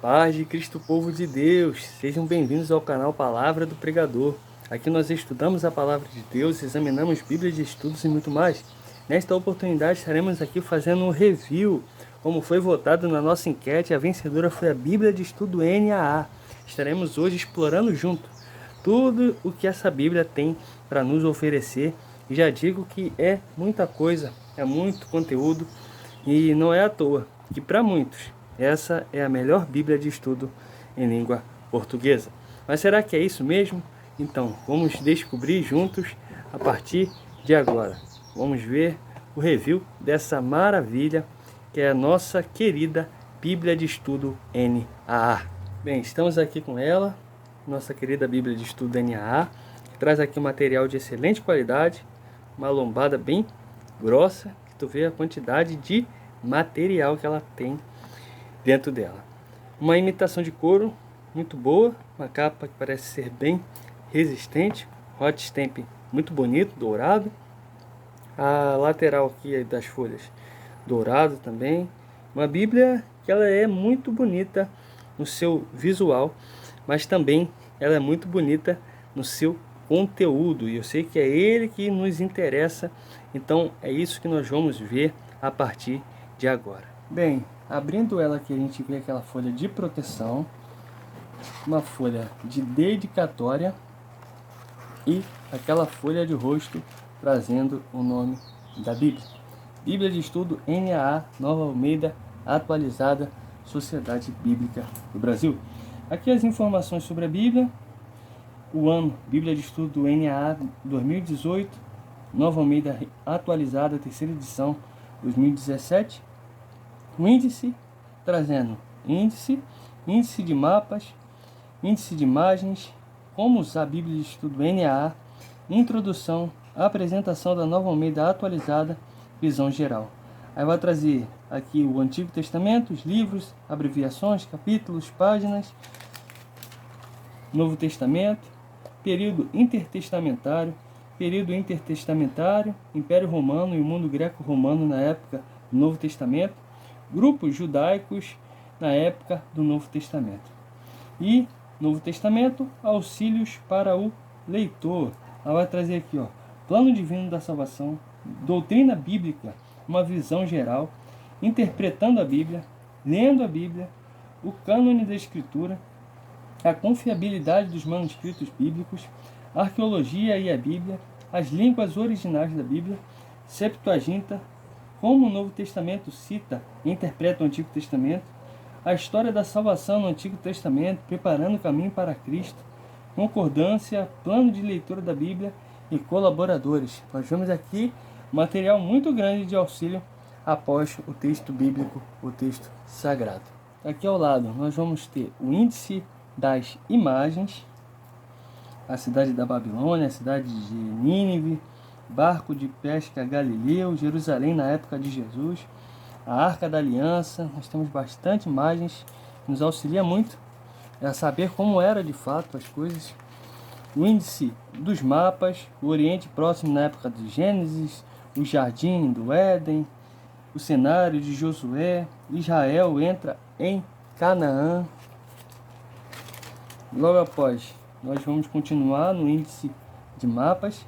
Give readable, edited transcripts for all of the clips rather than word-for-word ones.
Paz de Cristo, povo de Deus, sejam bem-vindos ao canal Palavra do Pregador. Aqui nós estudamos a Palavra de Deus, examinamos Bíblia de estudos e muito mais. Nesta oportunidade estaremos aqui fazendo um review. Como foi votado na nossa enquete, a vencedora foi a Bíblia de Estudo NAA. Estaremos hoje explorando junto tudo o que essa Bíblia tem para nos oferecer. E já digo que é muita coisa, é muito conteúdo e não é à toa que para muitos essa é a melhor Bíblia de estudo em língua portuguesa. Mas será que é isso mesmo? Então, vamos descobrir juntos a partir de agora. Vamos ver o review dessa maravilha que é a nossa querida Bíblia de Estudo NAA. Bem, estamos aqui com ela, nossa querida Bíblia de Estudo NAA, que traz aqui um material de excelente qualidade, uma lombada bem grossa, que tu vê a quantidade de material que ela tem dentro dela. Uma imitação de couro muito boa, uma capa que parece ser bem resistente, hot stamp muito bonito, dourado. A lateral aqui das folhas dourado também. Uma Bíblia que ela é muito bonita no seu visual, mas também ela é muito bonita no seu conteúdo, e eu sei que é ele que nos interessa, então é isso que nós vamos ver a partir de agora. Bem, abrindo ela aqui a gente vê aquela folha de proteção, uma folha de dedicatória e aquela folha de rosto trazendo o nome da Bíblia. Bíblia de Estudo NAA, Nova Almeida, atualizada, Sociedade Bíblica do Brasil. Aqui as informações sobre a Bíblia, o ano, Bíblia de Estudo NAA 2018, Nova Almeida atualizada, terceira edição, 2017. O índice, trazendo índice de mapas, índice de imagens, como usar a Bíblia de Estudo NAA, introdução, apresentação da Nova Almeida atualizada, visão geral. Aí vai trazer aqui o Antigo Testamento, os livros, abreviações, capítulos, páginas, Novo Testamento, período intertestamentário, Império Romano e o mundo greco-romano na época do Novo Testamento, grupos judaicos na época do Novo Testamento. E Novo Testamento, auxílios para o leitor. Ela vai trazer aqui, plano divino da salvação, doutrina bíblica, uma visão geral, interpretando a Bíblia, lendo a Bíblia, o cânone da Escritura, a confiabilidade dos manuscritos bíblicos, a arqueologia e a Bíblia, as línguas originais da Bíblia, Septuaginta, como o Novo Testamento cita e interpreta o Antigo Testamento, a história da salvação no Antigo Testamento, preparando o caminho para Cristo, concordância, plano de leitura da Bíblia e colaboradores. Nós vemos aqui material muito grande de auxílio após o texto bíblico, o texto sagrado. Aqui ao lado nós vamos ter o índice das imagens, a cidade da Babilônia, a cidade de Nínive, barco de pesca Galileu, Jerusalém na época de Jesus, a Arca da Aliança. Nós temos bastante imagens que nos auxilia muito a saber como era de fato as coisas. O índice dos mapas, o Oriente Próximo na época de Gênesis, o Jardim do Éden, o cenário de Josué, Israel entra em Canaã. Logo após, nós vamos continuar no índice de mapas.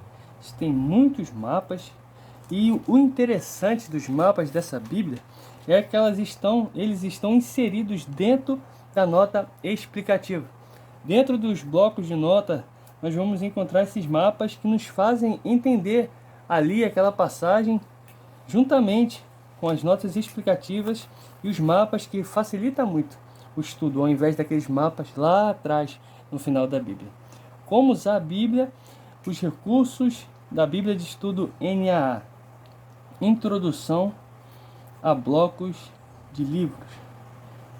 Tem muitos mapas, e o interessante dos mapas dessa Bíblia é que eles estão inseridos dentro da nota explicativa. Dentro dos blocos de nota, nós vamos encontrar esses mapas que nos fazem entender ali aquela passagem, juntamente com as notas explicativas e os mapas, que facilita muito o estudo, ao invés daqueles mapas lá atrás no final da Bíblia. Como usar a Bíblia, os recursos da Bíblia de Estudo NAA. Introdução a blocos de livros.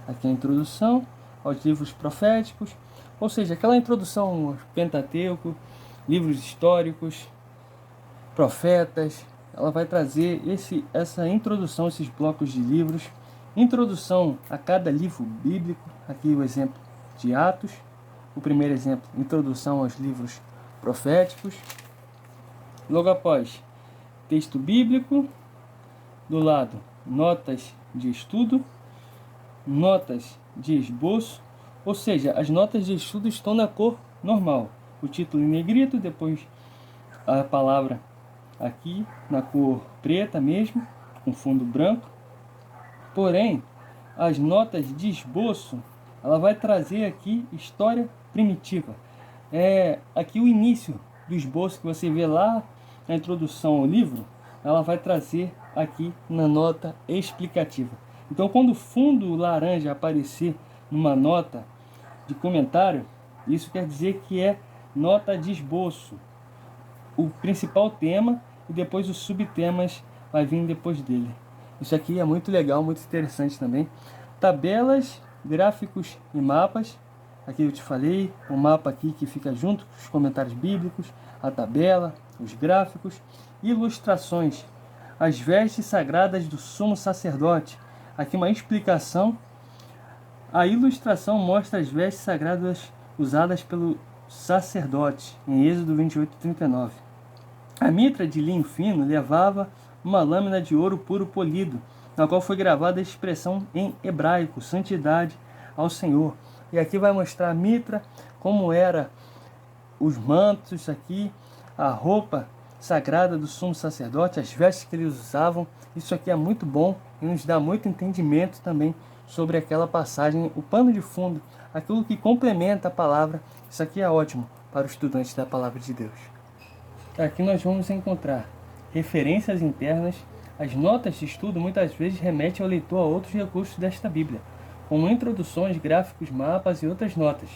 Aqui a introdução aos livros proféticos, ou seja, aquela introdução ao Pentateuco, livros históricos, profetas. Ela vai trazer essa introdução, esses blocos de livros. Introdução a cada livro bíblico. Aqui o exemplo de Atos. O primeiro exemplo, introdução aos livros proféticos. Logo após, texto bíblico. Do lado, notas de estudo, notas de esboço, ou seja, as notas de estudo estão na cor normal. O título em negrito, depois a palavra aqui na cor preta mesmo, com fundo branco. Porém, as notas de esboço, ela vai trazer aqui história primitiva. Aqui o início do esboço que você vê lá na introdução ao livro, ela vai trazer aqui na nota explicativa. Então, quando o fundo laranja aparecer numa nota de comentário, isso quer dizer que é nota de esboço. O principal tema e depois os subtemas vai vir depois dele. Isso aqui é muito legal, muito interessante também. Tabelas, gráficos e mapas. Aqui eu te falei, o mapa aqui que fica junto com os comentários bíblicos, a tabela, os gráficos, ilustrações, as vestes sagradas do sumo sacerdote. Aqui uma explicação. A ilustração mostra as vestes sagradas usadas pelo sacerdote, em Êxodo 28:39. A mitra de linho fino levava uma lâmina de ouro puro polido, na qual foi gravada a expressão em hebraico, santidade ao Senhor. E aqui vai mostrar a mitra, como era os mantos aqui, a roupa sagrada do sumo sacerdote, as vestes que eles usavam. Isso aqui é muito bom e nos dá muito entendimento também sobre aquela passagem, o pano de fundo, aquilo que complementa a palavra. Isso aqui é ótimo para o estudante da palavra de Deus. Aqui nós vamos encontrar referências internas. As notas de estudo muitas vezes remetem ao leitor a outros recursos desta Bíblia, como introduções, gráficos, mapas e outras notas.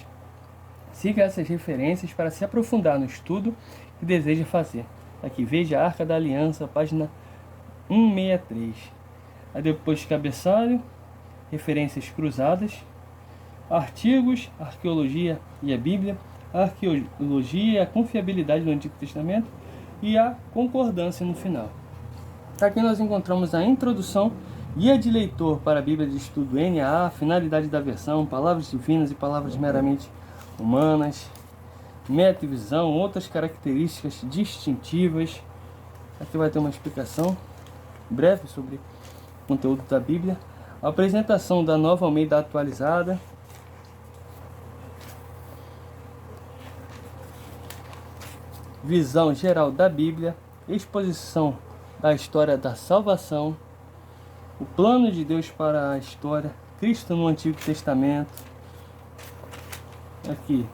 Siga essas referências para se aprofundar no estudo que deseja fazer. Aqui veja a Arca da Aliança, página 163. Aí depois cabeçalho, referências cruzadas, artigos, arqueologia e a Bíblia, a arqueologia e a confiabilidade do Antigo Testamento e a concordância no final. Aqui nós encontramos a introdução, guia de leitor para a Bíblia de Estudo NAA, finalidade da versão, palavras divinas e palavras meramente humanas, meta e visão, outras características distintivas. Aqui vai ter uma explicação breve sobre o conteúdo da Bíblia, a apresentação da Nova Almeida atualizada, visão geral da Bíblia, exposição da história da salvação, o plano de Deus para a história, Cristo no Antigo Testamento. Aqui,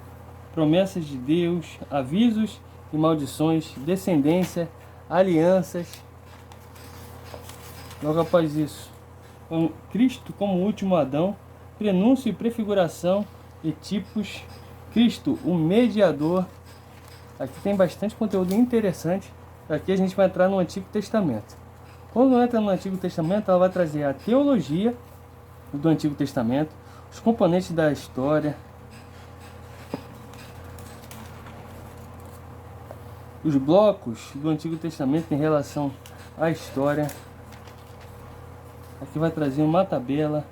promessas de Deus, avisos e maldições, descendência, alianças. Logo após isso, Cristo como último Adão, prenúncio e prefiguração e tipos, Cristo o mediador. Aqui tem bastante conteúdo interessante. Aqui a gente vai entrar no Antigo Testamento. Quando entra no Antigo Testamento, ela vai trazer a teologia do Antigo Testamento, os componentes da história, os blocos do Antigo Testamento em relação à história. Aqui vai trazer uma tabela,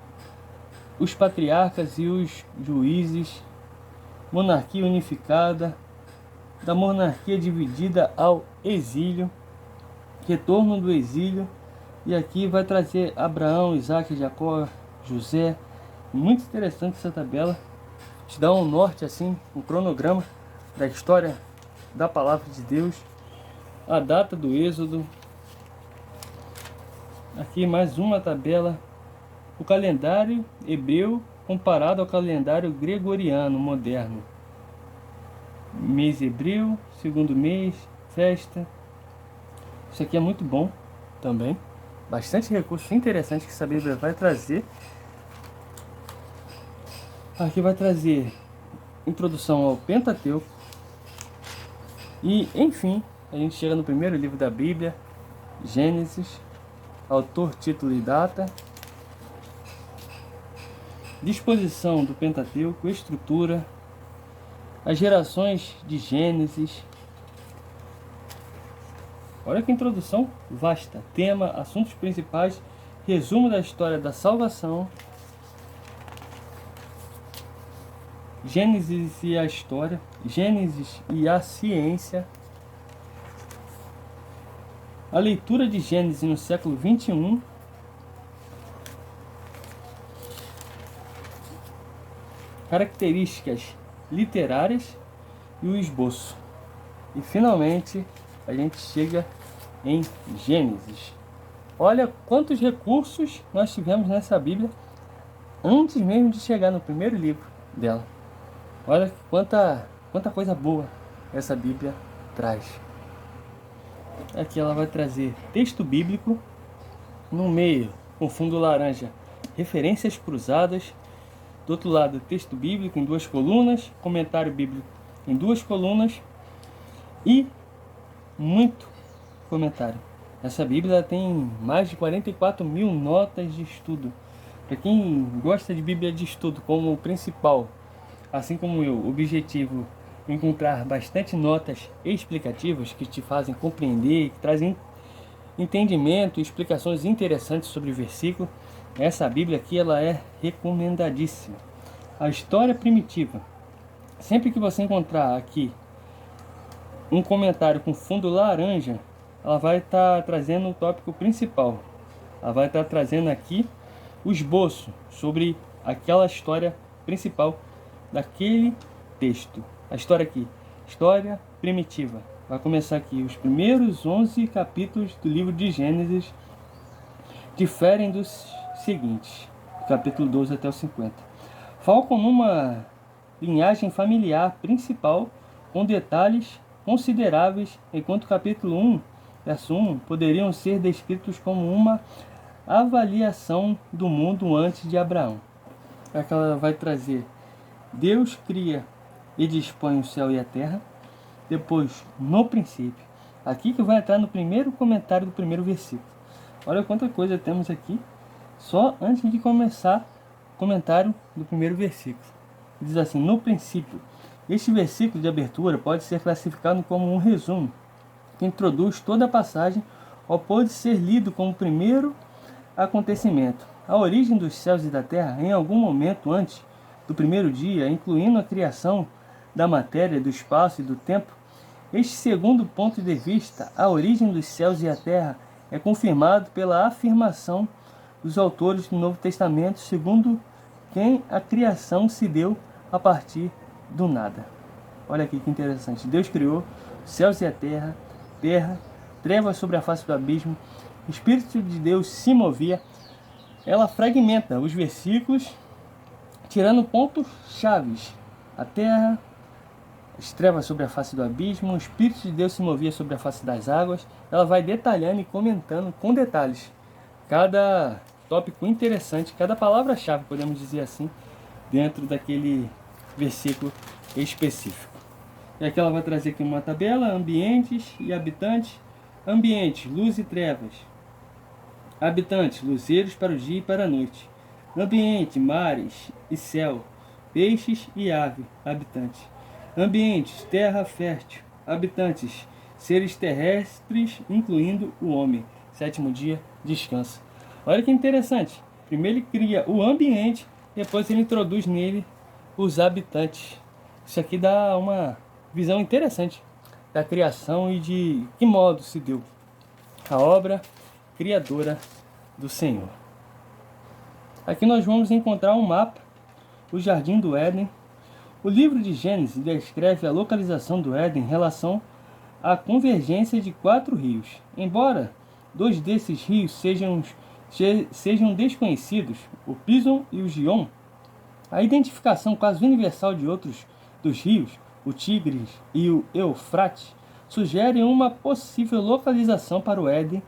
os patriarcas e os juízes, monarquia unificada, da monarquia dividida ao exílio, retorno do exílio. E aqui vai trazer Abraão, Isaac, Jacó, José. Muito interessante essa tabela, te dá um norte assim, um cronograma da história da palavra de Deus, a data do êxodo. Aqui mais uma tabela, o calendário hebreu comparado ao calendário gregoriano moderno, mês hebreu, segundo mês, festa. Isso aqui é muito bom também, bastante recursos interessantes que essa Bíblia vai trazer. Aqui vai trazer introdução ao Pentateuco e, enfim, a gente chega no primeiro livro da Bíblia, Gênesis, autor, título e data, disposição do Pentateuco, estrutura, as gerações de Gênesis. Olha que introdução vasta, tema, assuntos principais, resumo da história da salvação, Gênesis e a história, Gênesis e a ciência, a leitura de Gênesis no século 21, características literárias e o esboço. E finalmente a gente chega em Gênesis. Olha quantos recursos nós tivemos nessa Bíblia antes mesmo de chegar no primeiro livro dela. Olha quanta coisa boa essa Bíblia traz. Aqui ela vai trazer texto bíblico, no meio, com fundo laranja, referências cruzadas. Do outro lado, texto bíblico em 2 colunas, comentário bíblico em 2 colunas e muito comentário. Essa Bíblia tem mais de 44 mil notas de estudo. Para quem gosta de Bíblia de estudo como principal, assim como eu, objetivo encontrar bastante notas explicativas que te fazem compreender, que trazem entendimento e explicações interessantes sobre o versículo, essa Bíblia aqui ela é recomendadíssima. A história primitiva. Sempre que você encontrar aqui um comentário com fundo laranja, ela vai estar trazendo o tópico principal. Ela vai estar trazendo aqui o esboço sobre aquela história principal daquele texto. A história aqui, história primitiva. Vai começar aqui. Os primeiros 11 capítulos do livro de Gênesis diferem dos seguintes, do capítulo 12 até o 50. Focam numa linhagem familiar principal com detalhes consideráveis, enquanto o capítulo 1, verso 1, poderiam ser descritos como uma avaliação do mundo antes de Abraão. Aqui ela vai trazer: Deus cria e dispõe o céu e a terra. Depois, no princípio. Aqui que vai entrar no primeiro comentário do primeiro versículo. Olha quanta coisa temos aqui, só antes de começar o comentário do primeiro versículo. Diz assim: no princípio. Este versículo de abertura pode ser classificado como um resumo, que introduz toda a passagem, ou pode ser lido como o primeiro acontecimento. A origem dos céus e da terra, em algum momento antes do primeiro dia, incluindo a criação da matéria, do espaço e do tempo. Este segundo ponto de vista, a origem dos céus e a terra, é confirmado pela afirmação dos autores do Novo Testamento, segundo quem a criação se deu a partir do nada. Olha aqui que interessante. Deus criou os céus e a terra, trevas sobre a face do abismo, o Espírito de Deus se movia. Ela fragmenta os versículos, tirando pontos chaves. A terra, as trevas sobre a face do abismo, o Espírito de Deus se movia sobre a face das águas. Ela vai detalhando e comentando com detalhes cada tópico interessante, cada palavra-chave, podemos dizer assim, dentro daquele versículo específico. E aqui ela vai trazer aqui uma tabela: ambientes e habitantes. Ambiente, luz e trevas. Habitantes, luzeiros para o dia e para a noite. Ambiente, mares e céu, peixes e ave. Habitantes. Ambientes, terra fértil. Habitantes, seres terrestres, incluindo o homem. 7º dia, descansa. Olha que interessante. Primeiro ele cria o ambiente, depois ele introduz nele os habitantes. Isso aqui dá uma visão interessante da criação e de que modo se deu a obra criadora do Senhor. Aqui nós vamos encontrar um mapa, o Jardim do Éden. O livro de Gênesis descreve a localização do Éden em relação à convergência de 4 rios. Embora 2 desses rios sejam desconhecidos, o Pison e o Gion, a identificação quase universal de outros dos rios, o Tigres e o Eufrates, sugerem uma possível localização para o Éden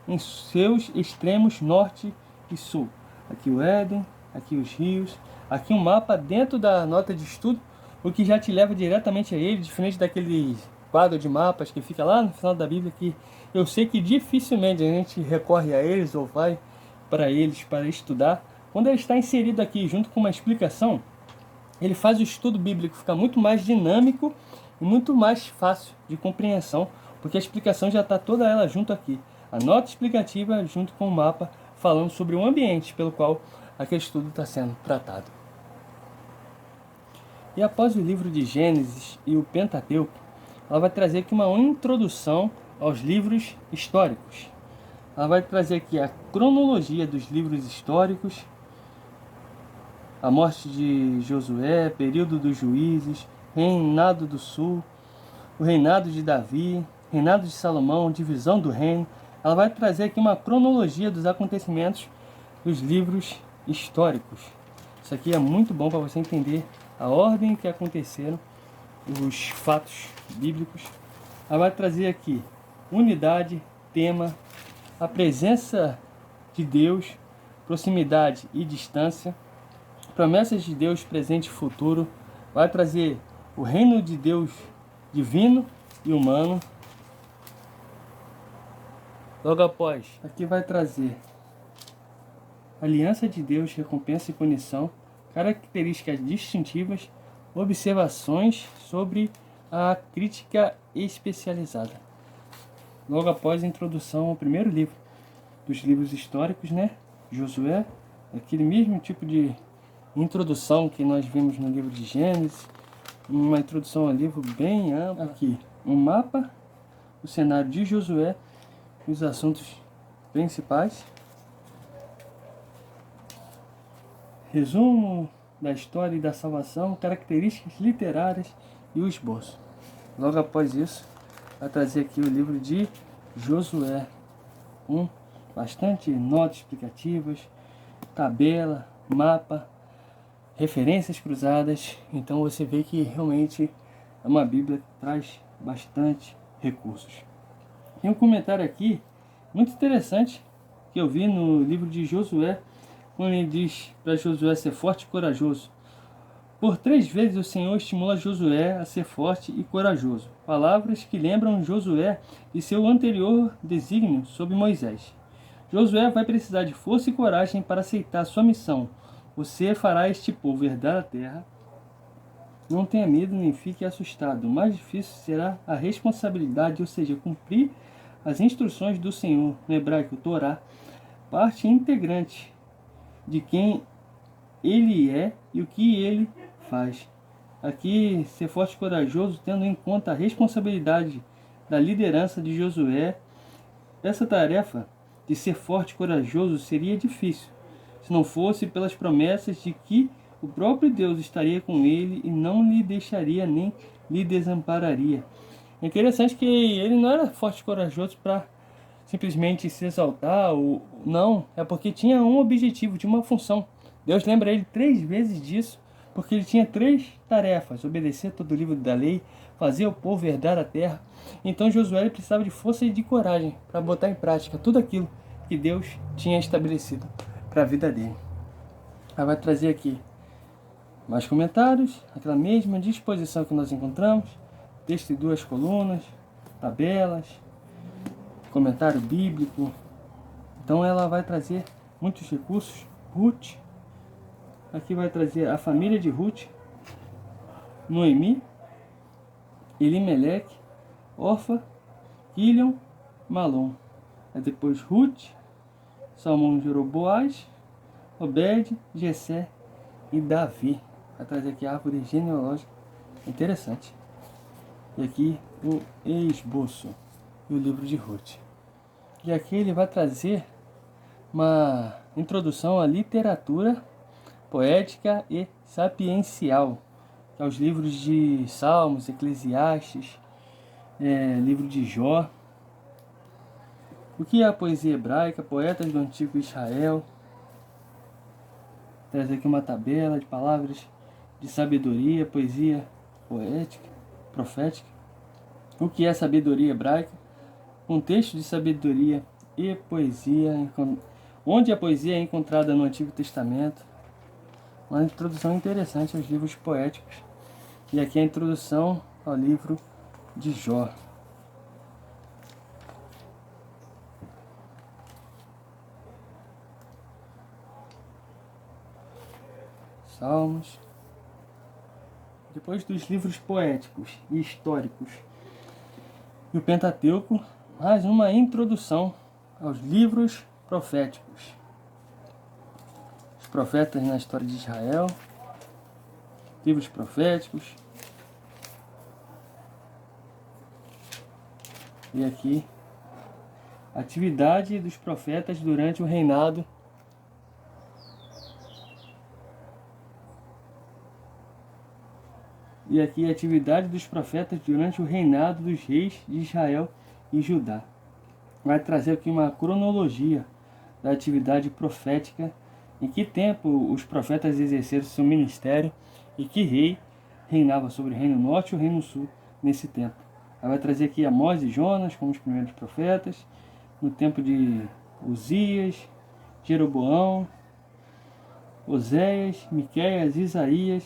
em seus extremos norte e sul. Aqui o Éden, aqui os rios, aqui um mapa dentro da nota de estudo, o que já te leva diretamente a ele, diferente daquele quadro de mapas que fica lá no final da Bíblia, que eu sei que dificilmente a gente recorre a eles ou vai para eles para estudar. Quando ele está inserido aqui junto com uma explicação, ele faz o estudo bíblico ficar muito mais dinâmico e muito mais fácil de compreensão, porque a explicação já está toda ela junto aqui. A nota explicativa junto com o mapa falando sobre o ambiente pelo qual aquele estudo está sendo tratado. E após o livro de Gênesis e o Pentateuco, ela vai trazer aqui uma introdução aos livros históricos. Ela vai trazer aqui a cronologia dos livros históricos, a morte de Josué, período dos juízes, reinado do sul, o reinado de Davi, reinado de Salomão, divisão do reino. Ela vai trazer aqui uma cronologia dos acontecimentos dos livros históricos. Isso aqui é muito bom para você entender a ordem que aconteceram os fatos bíblicos. Ela vai trazer aqui unidade, tema, a presença de Deus, proximidade e distância, promessas de Deus presente e futuro. Vai trazer o reino de Deus divino e humano. Logo após, aqui vai trazer aliança de Deus, recompensa e punição, características distintivas, observações sobre a crítica especializada. Logo após a introdução ao primeiro livro dos livros históricos, né? Josué, aquele mesmo tipo de introdução que nós vimos no livro de Gênesis, uma introdução ao livro bem ampla. Aqui, um mapa, o cenário de Josué, os assuntos principais, resumo da história e da salvação, características literárias e o esboço. Logo após isso, vai trazer aqui o livro de Josué, com bastante notas explicativas, tabela, mapa, referências cruzadas. Então você vê que realmente é uma Bíblia que traz bastante recursos. Tem um comentário aqui muito interessante que eu vi no livro de Josué, quando ele diz para Josué ser forte e corajoso. Por 3 vezes o Senhor estimula Josué a ser forte e corajoso. Palavras que lembram Josué de seu anterior desígnio sobre Moisés. Josué vai precisar de força e coragem para aceitar sua missão. Você fará este povo herdar a terra. Não tenha medo nem fique assustado. O mais difícil será a responsabilidade, ou seja, cumprir as instruções do Senhor, no hebraico Torá, parte integrante de quem ele é e o que ele faz. Aqui, ser forte e corajoso, tendo em conta a responsabilidade da liderança de Josué. Essa tarefa de ser forte e corajoso seria difícil, se não fosse pelas promessas de que o próprio Deus estaria com ele e não lhe deixaria nem lhe desampararia. É interessante que ele não era forte e corajoso para simplesmente se exaltar, ou não, é porque tinha um objetivo, tinha uma função. Deus lembra ele 3 vezes disso, porque ele tinha 3 tarefas: obedecer todo o livro da lei, fazer o povo herdar a terra. Então Josué precisava de força e de coragem para botar em prática tudo aquilo que Deus tinha estabelecido para a vida dele. Ela vai trazer aqui mais comentários, aquela mesma disposição que nós encontramos, texto em 2 colunas, tabelas, comentário bíblico. Então ela vai trazer muitos recursos. Ruth, aqui vai trazer a família de Ruth, Noemi, Elimeleque, Orfa, Quilion, Malom. Aí depois Ruth, Salmão, Jeroboás, Obed, Jessé e Davi. Vai trazer aqui a árvore genealógica interessante. E aqui o esboço e o livro de Ruth. E aqui ele vai trazer uma introdução à literatura poética e sapiencial, que é os livros de Salmos, Eclesiastes, livro de Jó. O que é a poesia hebraica, poetas do antigo Israel. Traz aqui uma tabela de palavras de sabedoria, poesia poética, profética. O que é sabedoria hebraica? Contexto de sabedoria e poesia, onde a poesia é encontrada no Antigo Testamento. Uma introdução interessante aos livros poéticos. E aqui a introdução ao livro de Jó. Salmos. Depois dos livros poéticos e históricos e o Pentateuco, mais uma introdução aos livros proféticos. Os profetas na história de Israel, livros proféticos. E aqui, atividade dos profetas durante o reinado E aqui a atividade dos profetas durante o reinado dos reis de Israel e Judá. Vai trazer aqui uma cronologia da atividade profética, em que tempo os profetas exerceram seu ministério e que rei reinava sobre o reino norte e o reino sul nesse tempo. Aí vai trazer aqui Amós e Jonas como os primeiros profetas, no tempo de Uzias, Jeroboão, Oséias, Miqueias, Isaías.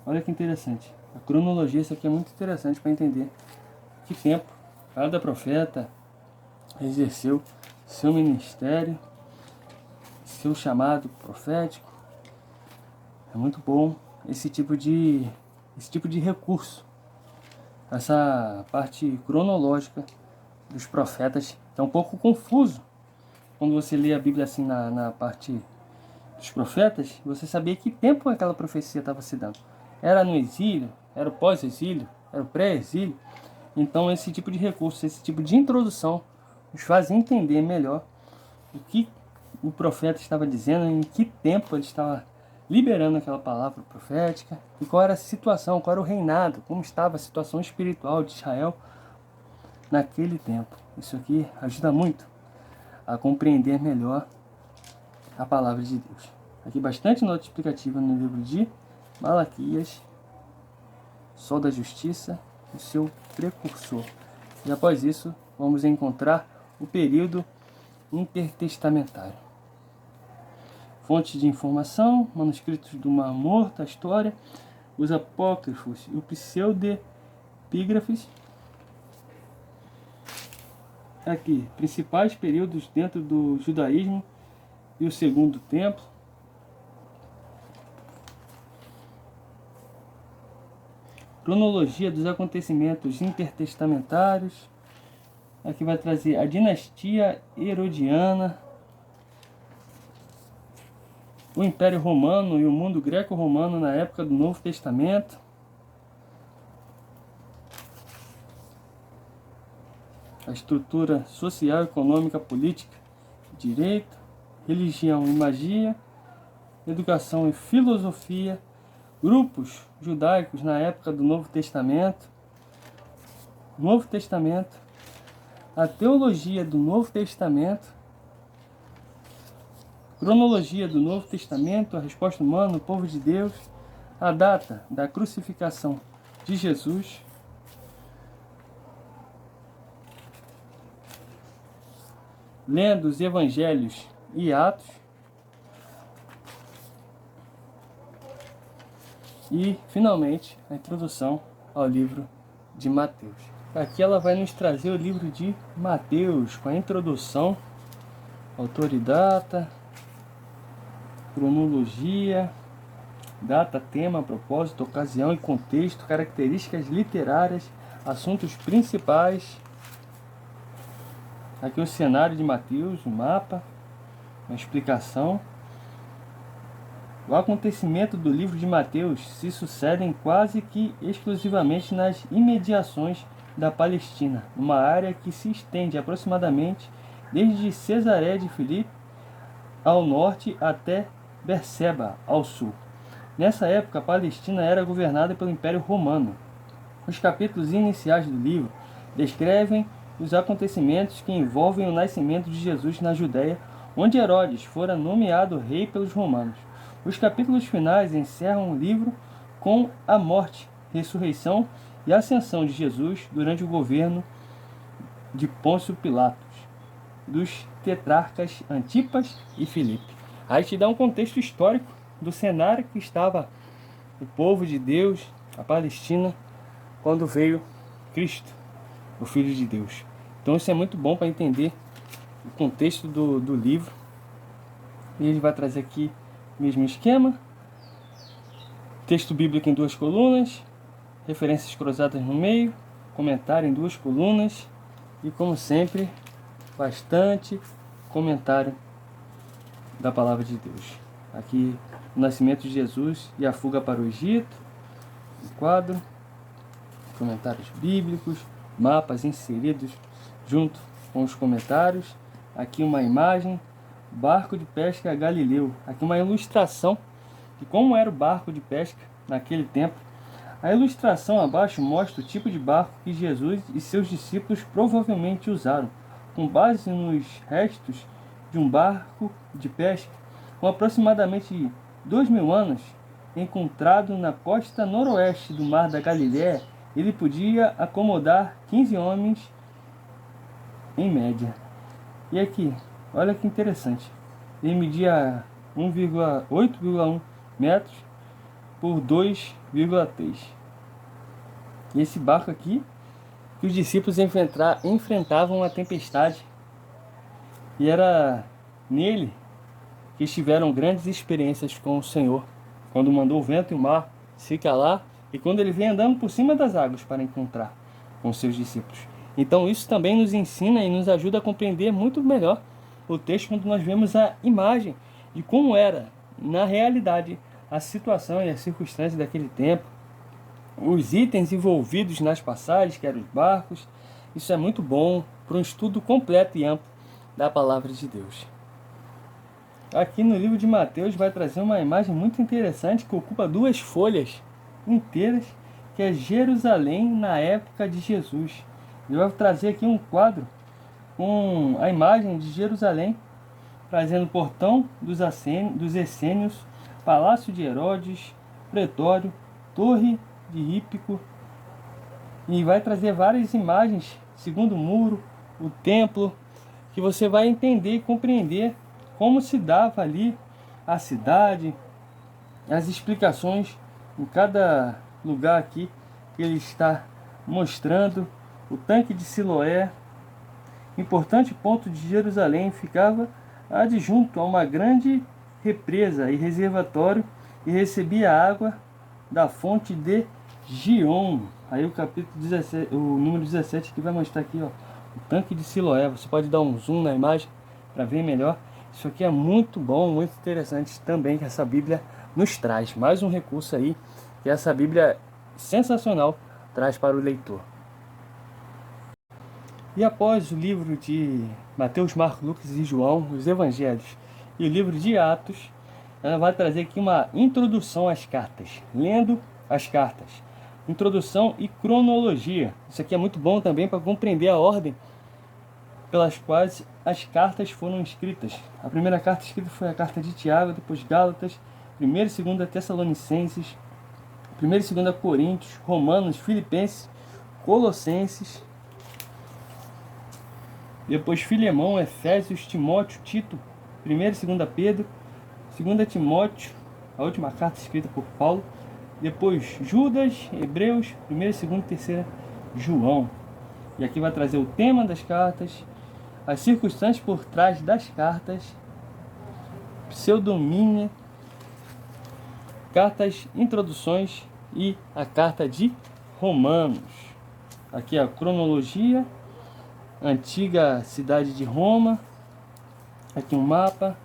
Olha que interessante. A cronologia, isso aqui é muito interessante para entender que tempo cada profeta exerceu seu ministério, seu chamado profético. É muito bom esse tipo de recurso. Essa parte cronológica dos profetas é um pouco confuso. Quando você lê a Bíblia assim na parte dos profetas, você sabia que tempo aquela profecia estava se dando. Era no exílio, era o pós-exílio, era o pré-exílio. Então esse tipo de recurso, esse tipo de introdução nos faz entender melhor o que o profeta estava dizendo, em que tempo ele estava liberando aquela palavra profética, e qual era a situação, qual era o reinado, como estava a situação espiritual de Israel naquele tempo. Isso aqui ajuda muito a compreender melhor a palavra de Deus. Aqui bastante nota explicativa no livro de Malaquias, Sol da Justiça, o seu precursor. E após isso, vamos encontrar o período intertestamentário. Fontes de informação, manuscritos do Mar Morto, a história, os apócrifos e o pseudepígrafes. Aqui, principais períodos dentro do judaísmo e o Segundo Templo. Cronologia dos acontecimentos intertestamentários. Aqui vai trazer a dinastia herodiana, o Império Romano e o mundo greco-romano na época do Novo Testamento. A estrutura social, econômica, política, direito, religião e magia, educação e filosofia, grupos judaicos na época do Novo Testamento, a teologia do Novo Testamento, cronologia do Novo Testamento, a resposta humana, o povo de Deus, a data da crucificação de Jesus, lendo os evangelhos e Atos, e finalmente a introdução ao livro de Mateus. Aqui ela vai nos trazer o livro de Mateus, com a introdução, autor e data, cronologia, data, tema, propósito, ocasião e contexto, características literárias, assuntos principais. Aqui o cenário de Mateus, o mapa, uma explicação. O acontecimento do livro de Mateus se sucedem quase que exclusivamente nas imediações da Palestina, uma área que se estende aproximadamente desde Cesareia de Filipe ao norte até Berseba ao sul. Nessa época, a Palestina era governada pelo Império Romano. Os capítulos iniciais do livro descrevem os acontecimentos que envolvem o nascimento de Jesus na Judéia, onde Herodes fora nomeado rei pelos romanos. Os capítulos finais encerram o livro com a morte, ressurreição e ascensão de Jesus durante o governo de Pôncio Pilatos, dos tetrarcas Antipas e Filipe. Aí te dá um contexto histórico do cenário que estava o povo de Deus, a Palestina, quando veio Cristo, o Filho de Deus. Então isso é muito bom para entender o contexto do livro. E ele vai trazer aqui o mesmo esquema. Texto bíblico em 2 colunas, referências cruzadas no meio, comentário em 2 colunas e, como sempre, bastante comentário da palavra de Deus. Aqui o nascimento de Jesus e a fuga para o Egito, um quadro, comentários bíblicos, mapas inseridos junto com os comentários. Aqui uma imagem, barco de pesca Galileu. Aqui uma ilustração de como era o barco de pesca naquele tempo. A ilustração abaixo mostra o tipo de barco que Jesus e seus discípulos provavelmente usaram, com base nos restos de um barco de pesca com aproximadamente 2.000 anos, encontrado na costa noroeste do Mar da Galiléia. Ele podia acomodar 15 homens em média. E aqui, olha que interessante. Ele media 8,1 metros por 2,3. E esse barco aqui, que os discípulos enfrentavam a tempestade. E era nele que tiveram grandes experiências com o Senhor, quando mandou o vento e o mar se calar, e quando ele vem andando por cima das águas para encontrar com seus discípulos. Então isso também nos ensina e nos ajuda a compreender muito melhor o texto, quando nós vemos a imagem de como era, na realidade, a situação e as circunstâncias daquele tempo, os itens envolvidos nas passagens, que eram os barcos. Isso é muito bom para um estudo completo e amplo da palavra de Deus. Aqui no livro de Mateus vai trazer uma imagem muito interessante que ocupa 2 folhas inteiras, que é Jerusalém na época de Jesus. Ele vai trazer aqui um quadro com a imagem de Jerusalém, trazendo o portão dos essênios, palácio de Herodes, pretório, torre de Hípico, e vai trazer várias imagens, segundo o muro, o templo, que você vai entender e compreender como se dava ali a cidade, as explicações em cada lugar aqui que ele está mostrando. O tanque de Siloé, importante ponto de Jerusalém, ficava adjunto a uma grande represa e reservatório e recebia água da fonte de Gion. Aí o capítulo 17, o número 17 que vai mostrar aqui, ó, o tanque de Siloé. Você pode dar um zoom na imagem para ver melhor. Isso aqui é muito bom, muito interessante também, que essa Bíblia nos traz. Mais um recurso aí que essa Bíblia sensacional traz para o leitor. E após o livro de Mateus, Marcos, Lucas e João, os Evangelhos, e o livro de Atos, ela vai trazer aqui uma introdução às cartas, lendo as cartas, introdução e cronologia. Isso aqui é muito bom também para compreender a ordem pelas quais as cartas foram escritas. A primeira carta escrita foi a carta de Tiago, depois Gálatas, 1ª e 2ª Tessalonicenses, 1ª e 2ª Coríntios, Romanos, Filipenses, Colossenses, depois Filemão, Efésios, Timóteo, Tito, 1ª e 2ª Pedro, 2ª Timóteo, a última carta escrita por Paulo, depois Judas, Hebreus, 1ª, 2ª e 3ª João. E aqui vai trazer o tema das cartas, as circunstâncias por trás das cartas, pseudomínia, cartas, introduções e a carta de Romanos. Aqui a cronologia, antiga cidade de Roma, aqui um mapa,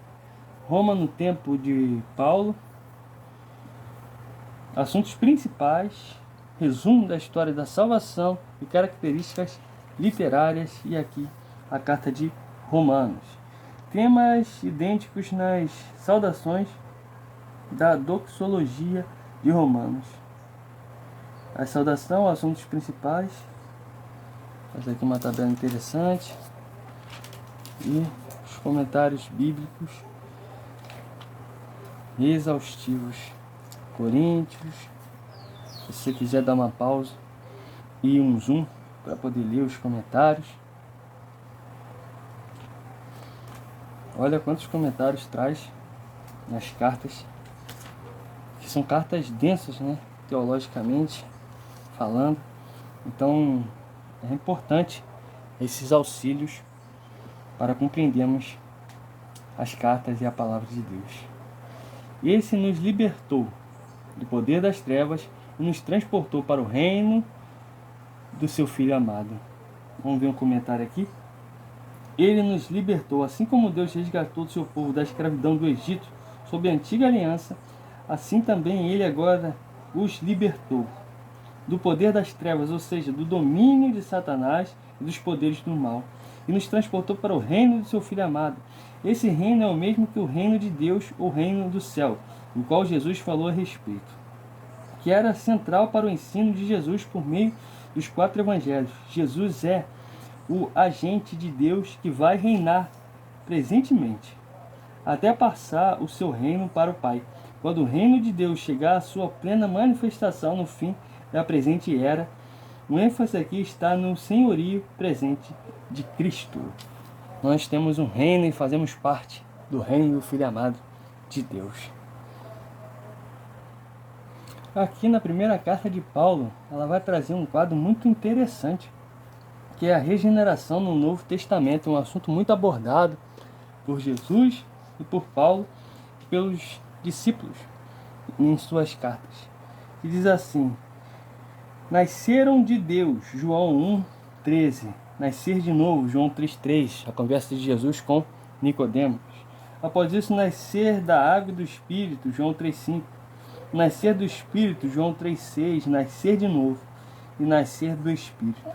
Roma no tempo de Paulo, assuntos principais, resumo da história da salvação e características literárias, e aqui a carta de Romanos. Temas idênticos nas saudações da doxologia de Romanos. A saudação, assuntos principais. Faz aqui uma tabela interessante. E os comentários bíblicos exaustivos. Coríntios. Se você quiser dar uma pausa e um zoom para poder ler os comentários. Olha quantos comentários traz nas cartas, que são cartas densas, né, teologicamente falando. Então é importante esses auxílios para compreendermos as cartas e a palavra de Deus. Esse nos libertou do poder das trevas e nos transportou para o reino do seu Filho amado. Vamos ver um comentário aqui. Ele nos libertou, assim como Deus resgatou o seu povo da escravidão do Egito, sob a antiga aliança, assim também Ele agora os libertou do poder das trevas, ou seja, do domínio de Satanás e dos poderes do mal, e nos transportou para o reino do seu Filho amado. Esse reino é o mesmo que o reino de Deus, o reino do céu, do qual Jesus falou a respeito. que era central para o ensino de Jesus por meio dos 4 evangelhos. Jesus é o agente de Deus que vai reinar presentemente, até passar o seu reino para o Pai. Quando o reino de Deus chegar à sua plena manifestação no fim da presente era, o ênfase aqui está no senhorio presente de Cristo. Nós temos um reino e fazemos parte do reino do Filho amado de Deus. Aqui na primeira carta de Paulo, ela vai trazer um quadro muito interessante, que é a regeneração no Novo Testamento, um assunto muito abordado por Jesus e por Paulo e pelos discípulos em suas cartas. Que diz assim: nasceram de Deus, João 1:13. Nascer de novo, João 3:3, a conversa de Jesus com Nicodemos. Após isso, nascer da água e do Espírito, João 3:5. Nascer do Espírito, João 3:6, nascer de novo e nascer do Espírito.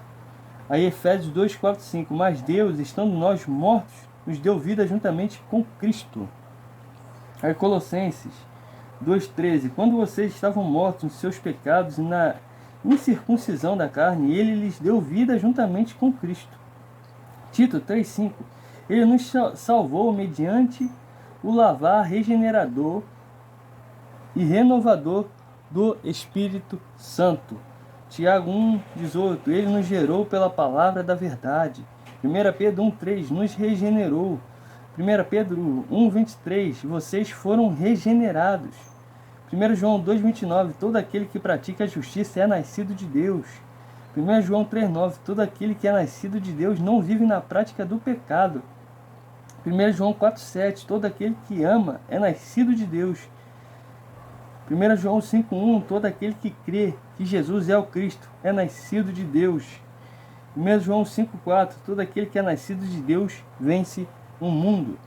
Aí Efésios 2:4-5, mas Deus, estando nós mortos, nos deu vida juntamente com Cristo. Aí Colossenses 2:13, quando vocês estavam mortos nos seus pecados e na incircuncisão da carne, ele lhes deu vida juntamente com Cristo. Tito 3:5, ele nos salvou mediante o lavar regenerador e renovador do Espírito Santo. Tiago 1:18, ele nos gerou pela palavra da verdade. 1 Pedro 1:3, nos regenerou. 1 Pedro 1:23, vocês foram regenerados. 1 João 2:29, todo aquele que pratica a justiça é nascido de Deus. 1 João 3:9, todo aquele que é nascido de Deus não vive na prática do pecado. 1 João 4:7, todo aquele que ama é nascido de Deus. 1 João 5:1, todo aquele que crê que Jesus é o Cristo é nascido de Deus. 1 João 5:4, todo aquele que é nascido de Deus vence o mundo.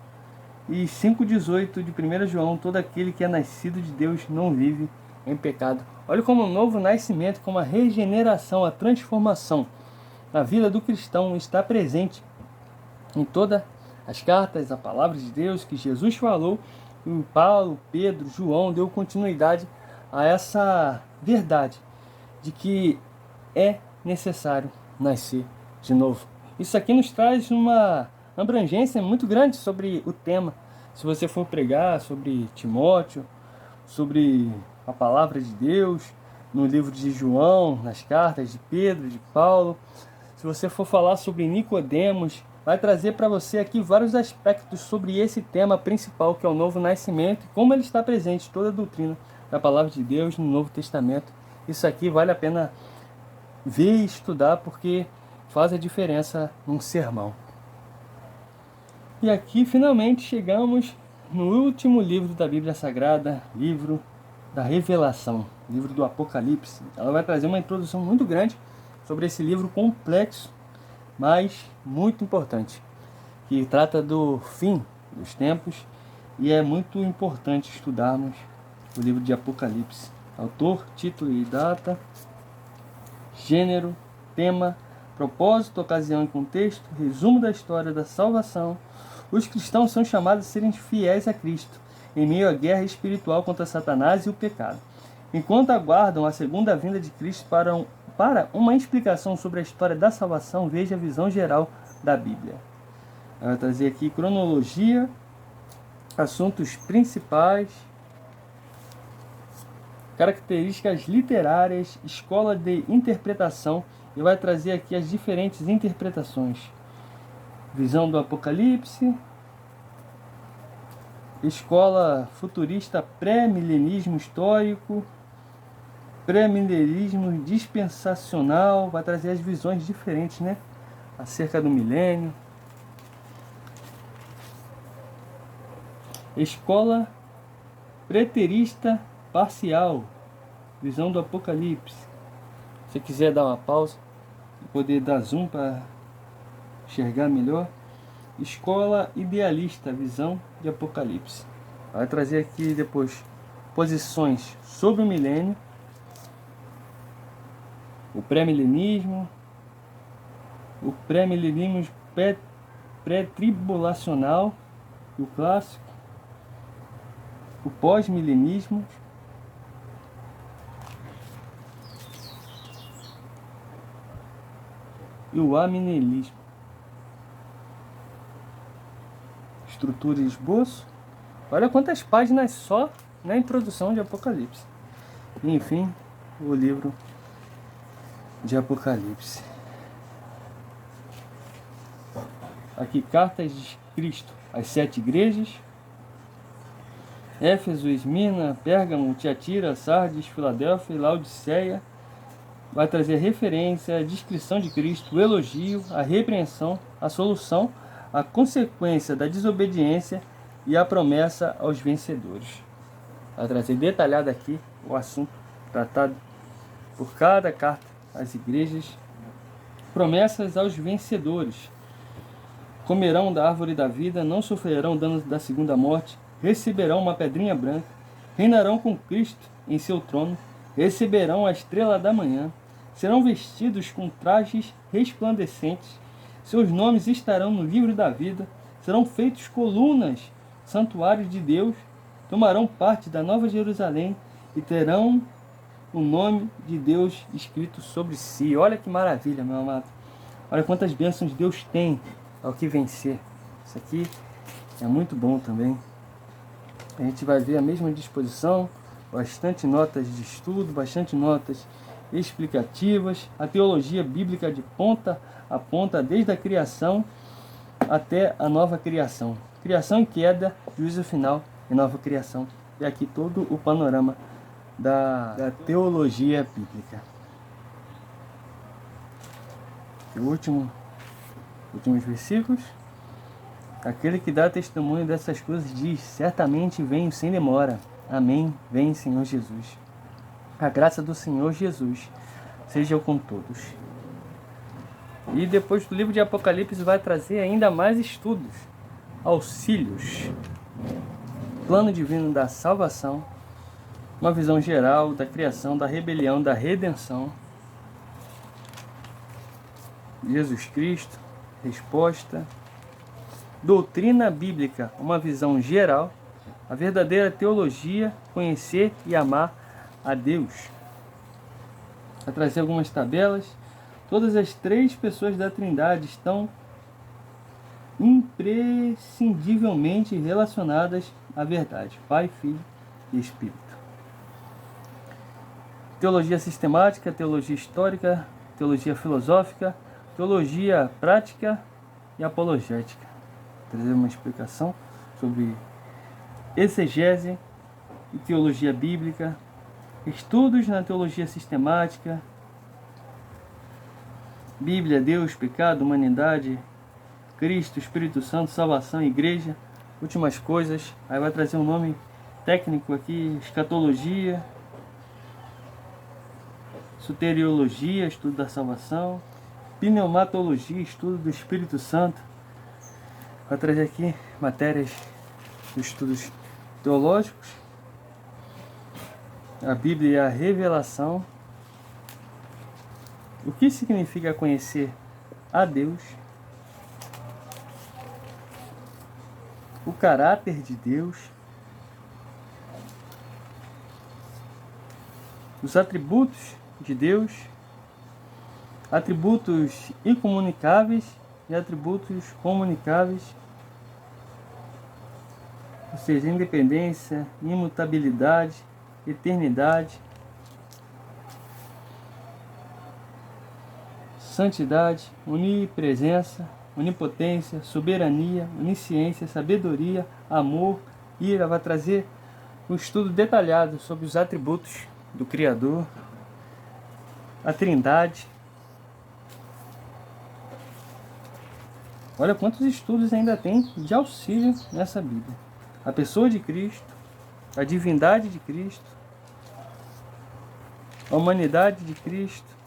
E 5:18 de 1 João, todo aquele que é nascido de Deus não vive em pecado. Olha como o novo nascimento, como a regeneração, a transformação na vida do cristão está presente em todas as cartas, a palavra de Deus que Jesus falou. E Paulo, Pedro, João deu continuidade a essa verdade de que é necessário nascer de novo. Isso aqui nos traz uma abrangência muito grande sobre o tema. Se você for pregar sobre Timóteo, sobre a palavra de Deus, no livro de João, nas cartas de Pedro, de Paulo, se você for falar sobre Nicodemos, vai trazer para você aqui vários aspectos sobre esse tema principal, que é o novo nascimento, e como ele está presente em toda a doutrina da palavra de Deus no Novo Testamento. Isso aqui vale a pena ver e estudar, porque faz a diferença num sermão. E aqui finalmente chegamos no último livro da Bíblia Sagrada, livro da Revelação, livro do Apocalipse. Ela vai trazer uma introdução muito grande sobre esse livro complexo, mas muito importante, que trata do fim dos tempos, e é muito importante estudarmos o livro de Apocalipse. Autor, título e data, gênero, tema, propósito, ocasião e contexto, resumo da história da salvação. Os cristãos são chamados a serem fiéis a Cristo, em meio à guerra espiritual contra Satanás e o pecado, enquanto aguardam a segunda vinda de Cristo. Para uma explicação sobre a história da salvação, veja a visão geral da Bíblia. Eu vou trazer aqui cronologia, assuntos principais, características literárias, escola de interpretação, e vai trazer aqui as diferentes interpretações. Visão do Apocalipse, escola futurista, pré-milenismo histórico, pré-milenismo dispensacional, vai trazer as visões diferentes, né, acerca do milênio. Escola preterista parcial, visão do Apocalipse. Se você quiser dar uma pausa e poder dar zoom para enxergar melhor. Escola idealista, visão de Apocalipse. Vai trazer aqui depois posições sobre o milênio, o pré-milenismo, o pré-milenismo pré-tribulacional, o clássico, o pós-milenismo, e o amilenismo. Estrutura e esboço. Olha quantas páginas só na introdução de Apocalipse. E, enfim, o livro de Apocalipse. Aqui, cartas de Cristo às 7 igrejas: Éfeso, Esmirna, Pérgamo, Tiatira, Sardes, Filadélfia e Laodiceia. Vai trazer a referência, a descrição de Cristo, o elogio, a repreensão, a solução, a consequência da desobediência e a promessa aos vencedores. Vai trazer detalhado aqui o assunto tratado por cada carta às igrejas. Promessas aos vencedores: comerão da árvore da vida, não sofrerão dano da segunda morte, receberão uma pedrinha branca, reinarão com Cristo em seu trono, receberão a estrela da manhã, serão vestidos com trajes resplandecentes, seus nomes estarão no livro da vida, serão feitos colunas, santuários de Deus, tomarão parte da Nova Jerusalém e terão o nome de Deus escrito sobre si. Olha que maravilha, meu amado. Olha quantas bênçãos Deus tem ao que vencer. Isso aqui é muito bom também. A gente vai ver a mesma disposição, bastante notas de estudo, bastante notas explicativas, a teologia bíblica de ponta a ponta, desde a criação até a nova criação. Criação e queda, juízo final e nova criação. E aqui todo o panorama da teologia bíblica. E últimos versículos. Aquele que dá testemunho dessas coisas diz: certamente venho sem demora. Amém. Vem, Senhor Jesus. A graça do Senhor Jesus seja com todos. E depois do livro de Apocalipse vai trazer ainda mais estudos, auxílios, plano divino da salvação, uma visão geral da criação, da rebelião, da redenção, Jesus Cristo, resposta, doutrina bíblica, uma visão geral, a verdadeira teologia, conhecer e amar a Deus. Vai trazer algumas tabelas. Todas as três pessoas da Trindade estão imprescindivelmente relacionadas à verdade: Pai, Filho e Espírito. Teologia sistemática, teologia histórica, teologia filosófica, teologia prática e apologética. Vou trazer uma explicação sobre exegese e teologia bíblica, estudos na teologia sistemática, Bíblia, Deus, pecado, humanidade, Cristo, Espírito Santo, salvação, igreja, últimas coisas. Aí vai trazer um nome técnico aqui: escatologia, soteriologia, estudo da salvação, pneumatologia, estudo do Espírito Santo. Vai trazer aqui matérias dos estudos teológicos, a Bíblia e a revelação, o que significa conhecer a Deus, o caráter de Deus, os atributos de Deus, atributos incomunicáveis e atributos comunicáveis, ou seja, independência, imutabilidade, eternidade, santidade, onipresença, onipotência, soberania, onisciência, sabedoria, amor, ira. Vai trazer um estudo detalhado sobre os atributos do Criador, a Trindade. Olha quantos estudos ainda tem de auxílio nessa Bíblia: a pessoa de Cristo, a divindade de Cristo, a humanidade de Cristo,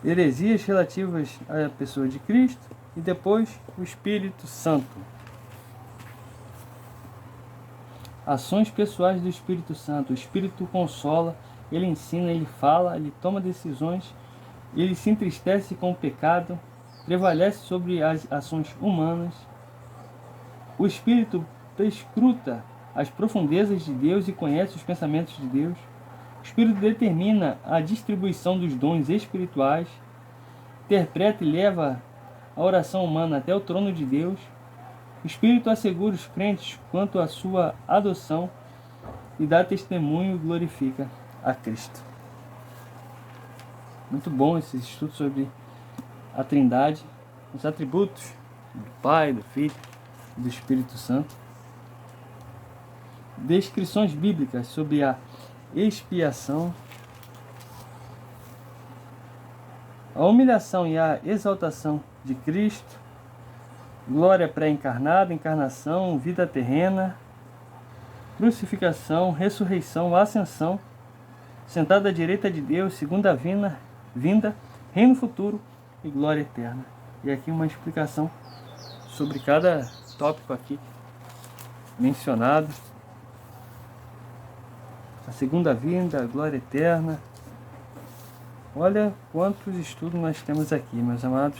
heresias relativas à pessoa de Cristo e depois o Espírito Santo. Ações pessoais do Espírito Santo. O Espírito consola, ele ensina, ele fala, ele toma decisões, ele se entristece com o pecado, prevalece sobre as ações humanas. O Espírito perscruta as profundezas de Deus e conhece os pensamentos de Deus. O Espírito determina a distribuição dos dons espirituais, interpreta e leva a oração humana até o trono de Deus. O Espírito assegura os crentes quanto à sua adoção e dá testemunho e glorifica a Cristo. Muito bom esse estudo sobre a Trindade, os atributos do Pai, do Filho e do Espírito Santo. Descrições bíblicas sobre a expiação, a humilhação e a exaltação de Cristo, glória pré-encarnada, encarnação, vida terrena, crucificação, ressurreição, ascensão, sentado à direita de Deus, segunda vinda, reino futuro e glória eterna. E aqui uma explicação sobre cada tópico aqui mencionado. A segunda vinda, a glória eterna. Olha quantos estudos nós temos aqui, meus amados.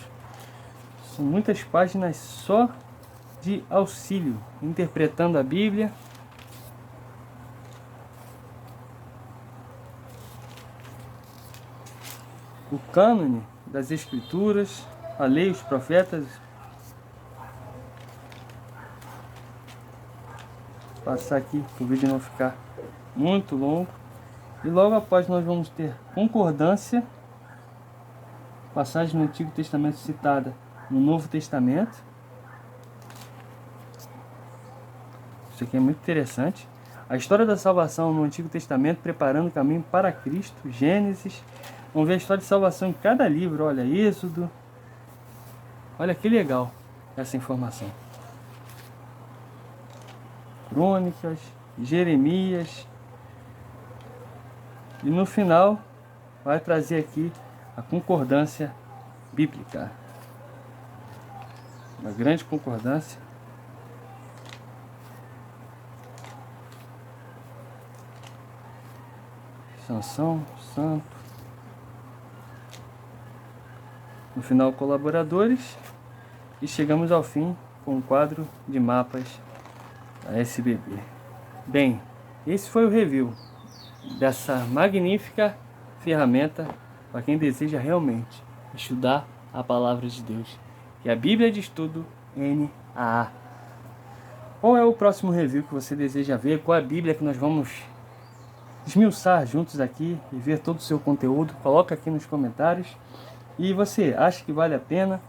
São muitas páginas só de auxílio, interpretando a Bíblia. O cânone das Escrituras, a lei, os profetas. Vou passar aqui para o vídeo não ficar muito longo. E logo após nós vamos ter concordância, passagem no Antigo Testamento citada no Novo Testamento. Isso aqui é muito interessante. A história da salvação no Antigo Testamento, preparando o caminho para Cristo, Gênesis. Vamos ver a história de salvação em cada livro. Olha, Êxodo. Olha que legal essa informação. Crônicas, Jeremias. E no final vai trazer aqui a concordância bíblica. Uma grande concordância. Sansão, santo. No final, colaboradores. E chegamos ao fim com o quadro de mapas da SBB. Bem, esse foi o review dessa magnífica ferramenta para quem deseja realmente estudar a palavra de Deus, que é a Bíblia de Estudo NAA. Qual é o próximo review que você deseja ver? Qual é a Bíblia que nós vamos esmiuçar juntos aqui e ver todo o seu conteúdo? Coloca aqui nos comentários. E você acha que vale a pena?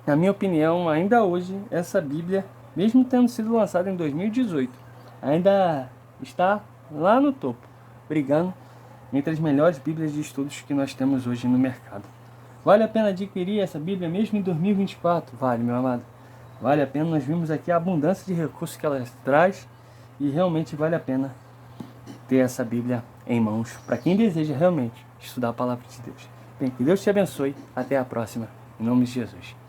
Na minha opinião, ainda hoje, essa Bíblia, mesmo tendo sido lançada em 2018, ainda está lá no topo, brigando entre as melhores Bíblias de estudos que nós temos hoje no mercado. Vale a pena adquirir essa Bíblia mesmo em 2024? Vale, meu amado. Vale a pena. Nós vimos aqui a abundância de recursos que ela traz e realmente vale a pena ter essa Bíblia em mãos para quem deseja realmente estudar a palavra de Deus. Bem, que Deus te abençoe. Até a próxima. Em nome de Jesus.